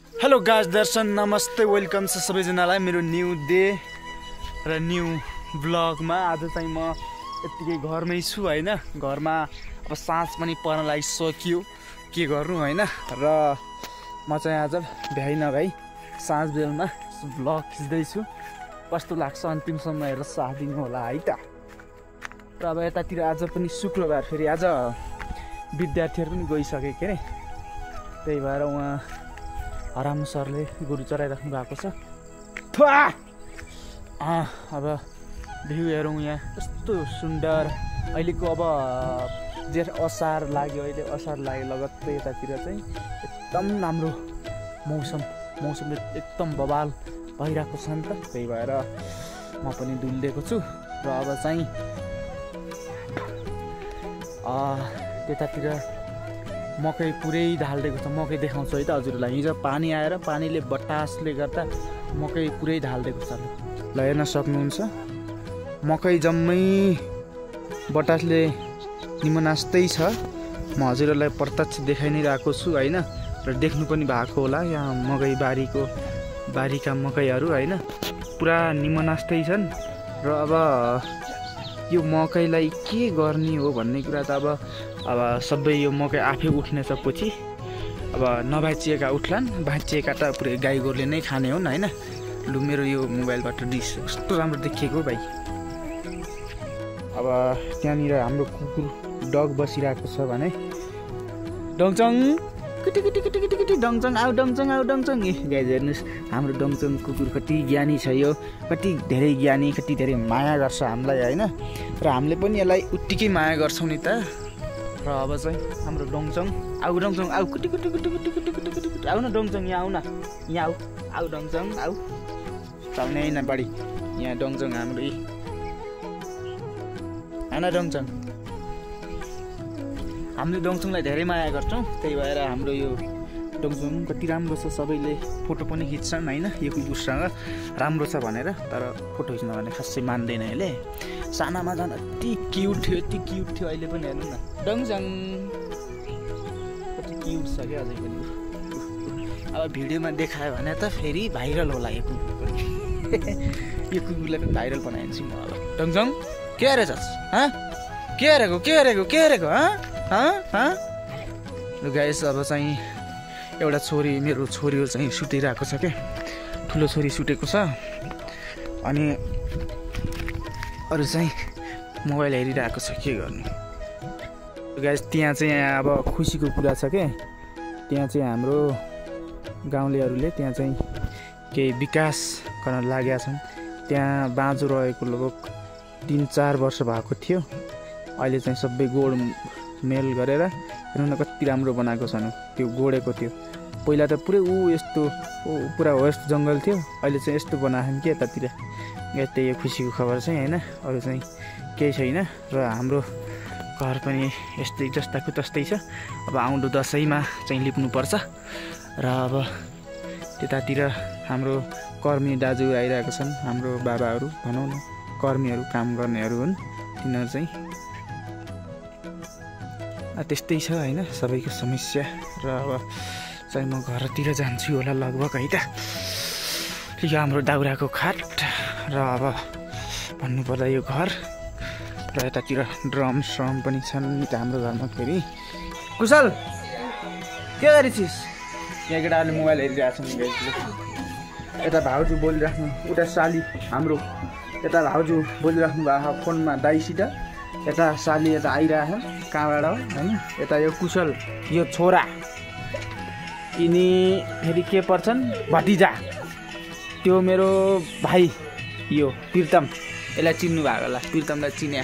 Hello guys, दर्शन नमस्ते, welcome छ सबैजनालाई मेरो न्यू डे र न्यू ब्लगमा। आज चाहिँ म यतिकै घरमै छु हैन। घरमा अब साँझ पनि पर्न लागिसक्यो, के गर्नु हैन। र म चाहिँ आज भ्याइ नभ्याइ साँझ बेलमा ब्लग खिच्दैछु। कस्तो लाग्छ अन्तिमसम्म हेरेर साथ दिनु होला है त। र अब यतातिर आज पनि शुक्रबार, फेरि आज विद्यार्थीहरू पनि गइसके के अरे, त्यही भएर उहाँ हराम सरले गोरु चराइराख्नु भएको छ। अब भ्यू हेरौँ यहाँ कस्तो सुन्दर। अहिलेको अब जेठ असार लाग्यो, अहिले असार लाग्यो लगत्तै यतातिर चाहिँ एकदम राम्रो मौसम एकदम बवाल भइरहेको छ नि त। त्यही भएर म पनि डुलिदिएको छु। र अब चाहिँ त्यतातिर मकै पुरै ढालिदिएको छ। मकै देखाउँछु है त हजुरलाई। हिजो पानी आएर पानीले बटासले गर्दा मकै पुरै ढालिदिएको छ। ल हेर्न सक्नुहुन्छ, मकै जम्मै बटासले निमनास्तै छ। म हजुरहरूलाई प्रत्यक्ष देखाइ नै रहेको छु होइन। र देख्नु पनि भएको होला यहाँ मकै बारीका मकैहरू होइन, पुरा निमनास्तै छन्। र अब यो मकैलाई के गर्ने हो भन्ने कुरा त अब सबै यो मकै आफै उठ्नेछ पछि। अब नभाँचिएका उठ्लान्, भाँचिएका त पुरै गाई गोरुले नै खाने हुन् होइन। लु मेरो यो मोबाइलबाट डिस कस्तो राम्रो देखिएको भाइ। अब त्यहाँनिर हाम्रो कुकुर डग बसिरहेको छ भने डङचङ किटी किटी किटी किटी किटी डङचङ आऊ डङचङ आऊ डङचङ। गाइज हेर्नुहोस्, हाम्रो डङचङ कुकुर कति ज्ञानी छ यो, कति धेरै ज्ञानी, कति धेरै माया गर्छ हामीलाई होइन। र हामीले पनि यसलाई उत्तिकै माया गर्छौँ नि त। र अब चाहिँ हाम्रो डङचङ आऊ डङचङ आऊ कुटी कुटी कुटी कुटी कुटी कुटी कुटी कुटी आऊ न डङचङ, यहाँ आऊ न, यहाँ आऊ आऊ डङचङ आऊ। चाउने होइन बढी यहाँ डङचङ हाम्रो होइन डङचङ। हामीले डङचङलाई धेरै माया गर्छौँ, त्यही भएर हाम्रो यो डङचङ कति राम्रो छ। सबैले फोटो पनि खिच्छन् होइन यो कुकुरसँग, राम्रो छ भनेर। तर फोटो खिच्न भने खासै मान्दैन यसले। सानामा झन् यति क्युट थियो, अहिले पनि हेर्नु न डङचङ कति क्युट छ क्या अझै पनि। अब भिडियोमा देखायो भने त फेरि भाइरल होला यो कुकुर पनि। यो कुकुरलाई पनि भाइरल बनाइदिन्छु म अब। डङचङ के हेरेछ के हेरेको लु गाइस, अब चाहिँ एउटा छोरी, मेरो छोरी चाहिँ सुतिरहेको छ क्या, ठुलो छोरी सुतेको छ। अनि अरू चाहिँ मोबाइल हेरिरहेको छ, के गर्नु गाइस। त्यहाँ चाहिँ अब खुसीको कुरा छ क्या, त्यहाँ चाहिँ हाम्रो गाउँलेहरूले त्यहाँ चाहिँ केही विकास गर्न लागेका छन्। त्यहाँ बाँझो रहेको लगभग 3-4 वर्ष भएको थियो, अहिले चाहिँ सबै गोड मेल गरेर हेर्नु न कति राम्रो बनाएको छन्। त्यो गोडेको थियो पहिला त पुरै यस्तो पुरा वेस्ट जङ्गल थियो, अहिले चाहिँ यस्तो बनाएछन् कि यतातिर। त्यही यो खुसीको खबर चाहिँ होइन, अरू चाहिँ केही छैन। र हाम्रो घर पनि यस्तै जस्ताको तस्तै छ। अब आउँदो दसैँमा चाहिँ लिप्नुपर्छ। र अब त्यतातिर हाम्रो कर्मी दाजु आइरहेको छन्, हाम्रो बाबाहरू भनौँ न, कर्मीहरू, काम गर्नेहरू हुन् तिनीहरू चाहिँ। त्यस्तै छ होइन सबैको समस्या। र अब चाहिँ म घरतिर जान्छु होला लगभग है त। यो हाम्रो दाउराको खाट र अब भन्नुपर्दा यो घर र यतातिर ड्रम पनि छन् नि त हाम्रो घरमा। फेरि कुशल के गरेछिस्? यहाँ केटाहरूले मोबाइल हेरिरहेको छन्। यता भाउजू बोलिराख्नु, उता साली हाम्रो, यता भाउजू बोलिराख्नु भएको फोनमा दाइसित, यता साली यता आइरहेछ कहाँबाट होइन। यता यो कुशल, यो छोरा, यिनी फेरि के पर्छन् भतिजा, त्यो मेरो भाइ यो प्रितम। यसलाई चिन्नु भएको होला, प्रितमलाई चिने।